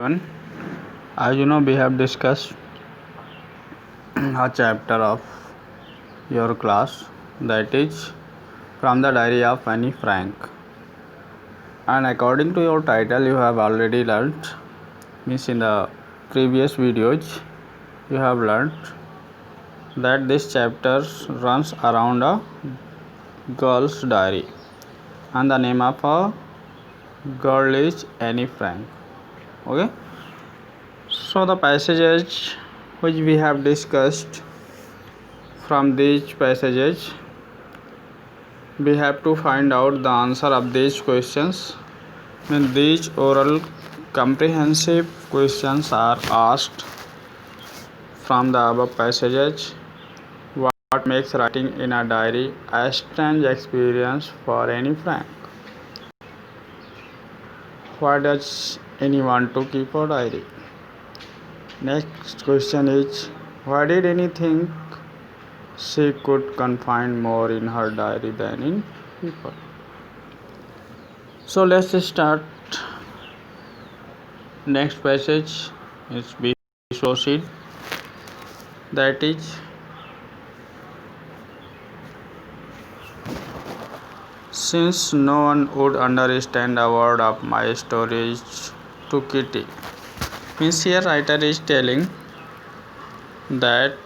One, as you know, we have discussed a chapter of your class, that is from the diary of Annie Frank. And according to your title, you have already learnt, means in the previous videos, you have learnt that this chapter runs around a girl's diary, and the name of a girl is Annie Frank. Okay, so the passages which we have discussed, from these passages we have to find out the answer of these questions. When these oral comprehensive questions are asked from the above passages, what makes writing in a diary a strange experience for Annie Frank? Why does Annie want to keep a diary? Next question is, why did Annie think she could confine more in her diary than in people? So let's start. Next passage is we proceed. That is, since no one would understand a word of my stories to Kitty. Means here writer is telling that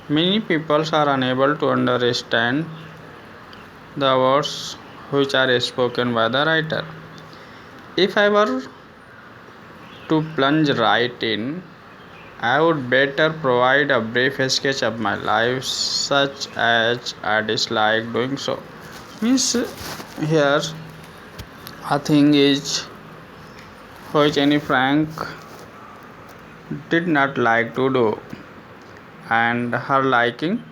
many people are unable to understand the words which are spoken by the writer. If I were to plunge right in, I would better provide a brief sketch of my life, such as I dislike doing so. Means here a thing is which Annie Frank did not like to do, and her liking,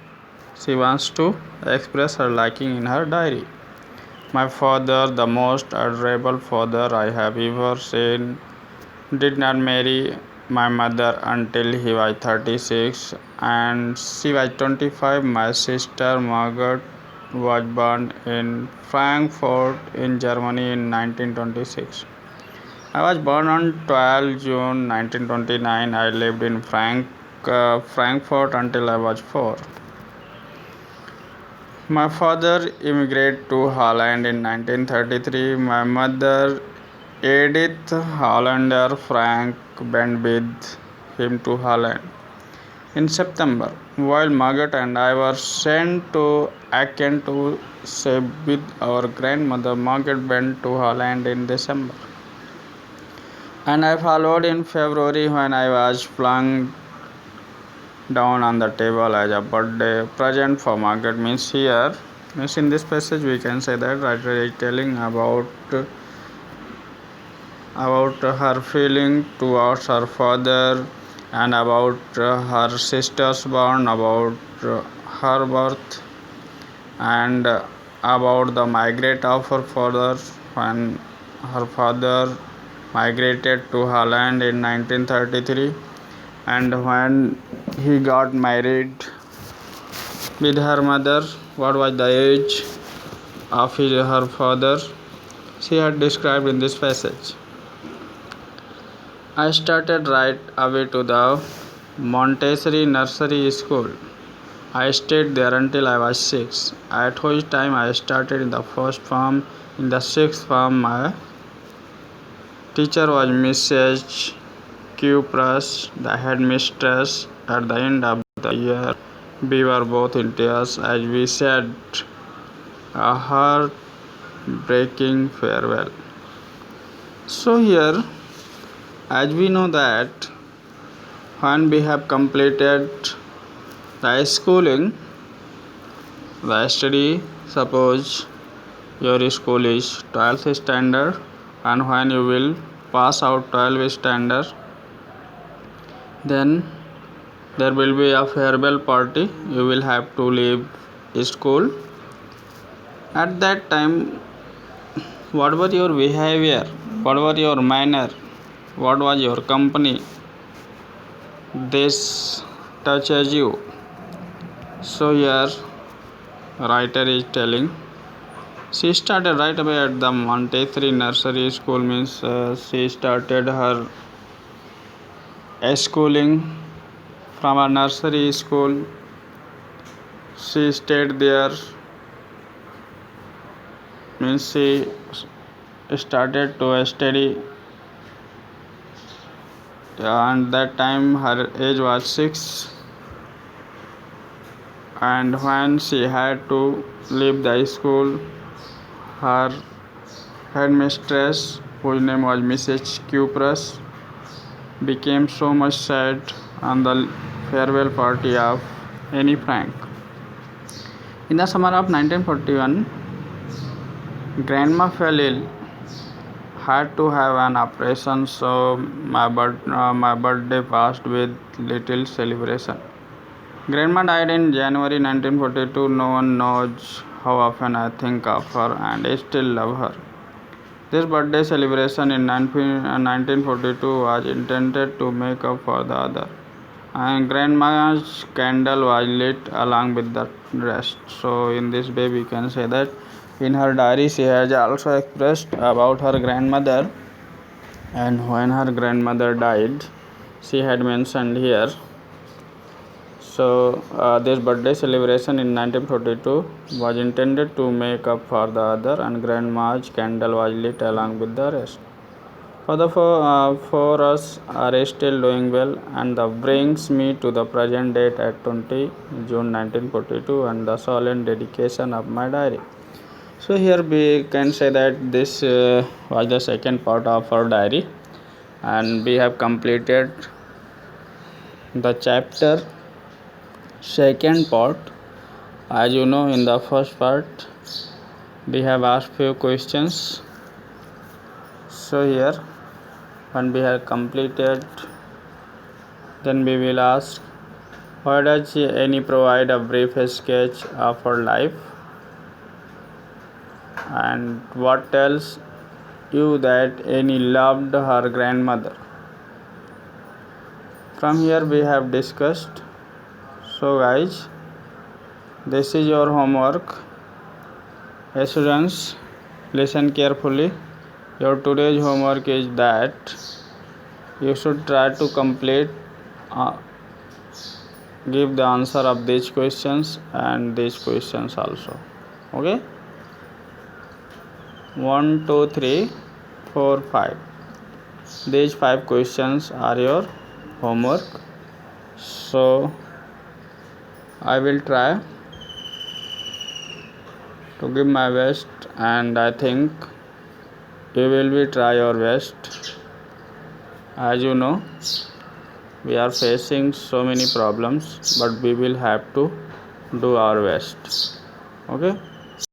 she wants to express her liking in her diary. My father, the most adorable father I have ever seen, did not marry my mother until he was 36 and she was 25. My sister Margaret was born in Frankfurt in Germany in 1926. I was born on 12 June 1929. I lived in Frankfurt until I was 4. My father immigrated to Holland in 1933. My mother, Edith Hollander Frank, went with him to Holland in September, while Margaret and I were sent to Aachen to stay with our grandmother. Margaret went to Holland in December, and I followed in February when I was flung down on the table as a birthday present for Margaret. Means here, means in this passage we can say that writer is telling about her feeling towards her father, and about her sister's born, about her birth, and about the migrate of her father when her father migrated to Holland in 1933, and when he got married with her mother, what was the age of her father, she had described in this passage. I started right away to the Montessori nursery school. I stayed there until I was 6, at which time I started in the first form. In the sixth form, my teacher was Mrs. Cuprus, the headmistress. At the end of the year, we were both in tears as we said a heart-breaking farewell. So here, as we know that when we have completed the schooling, the study, suppose your school is 12th standard, and when you will pass out 12th standard, then there will be a farewell party. You will have to leave school. At that time, what was your behavior, what was your manner, what was your company, this touches you. So here writer is telling She started right away at the Montessori Nursery School, means she started her schooling from a nursery school. She stayed there, means she started to study, and that time her age was 6. And when she had to leave the school, her headmistress, whose name was Mrs. Cupras, became so much sad on the farewell party of Annie Frank. In the summer of 1941, Grandma fell ill, had to have an operation, so my birthday passed with little celebration. Grandma died in January 1942. No one knows how often I think of her and I still love her. This birthday celebration in 1942 was intended to make up for the other, and Grandma's candle was lit along with the rest. So, in this way, we can say that in her diary, she has also expressed about her grandmother, and when her grandmother died, she had mentioned here. So, this birthday celebration in 1942 was intended to make up for the other, and Grandma's candle was lit along with the rest. For the four us are still doing well, and that brings me to the present date at 20 June 1942 and the solemn dedication of my diary. So here we can say that this was the second part of our diary, and we have completed the chapter second part. As you know, in the first part we have asked few questions. So here, when we have completed, then we will ask, why does Annie provide a brief sketch of her life, and what tells you that Annie loved her grandmother? From here we have discussed. So guys, this is your homework. Students, listen carefully. Your today's homework is that you should try to complete, give the answer of these questions and these questions also. Okay, 1 2 3 4 5. These 5 questions are your homework. So I will try to give my best, and I think you will be try your best. As you know, we are facing so many problems, but we will have to do our best. Okay.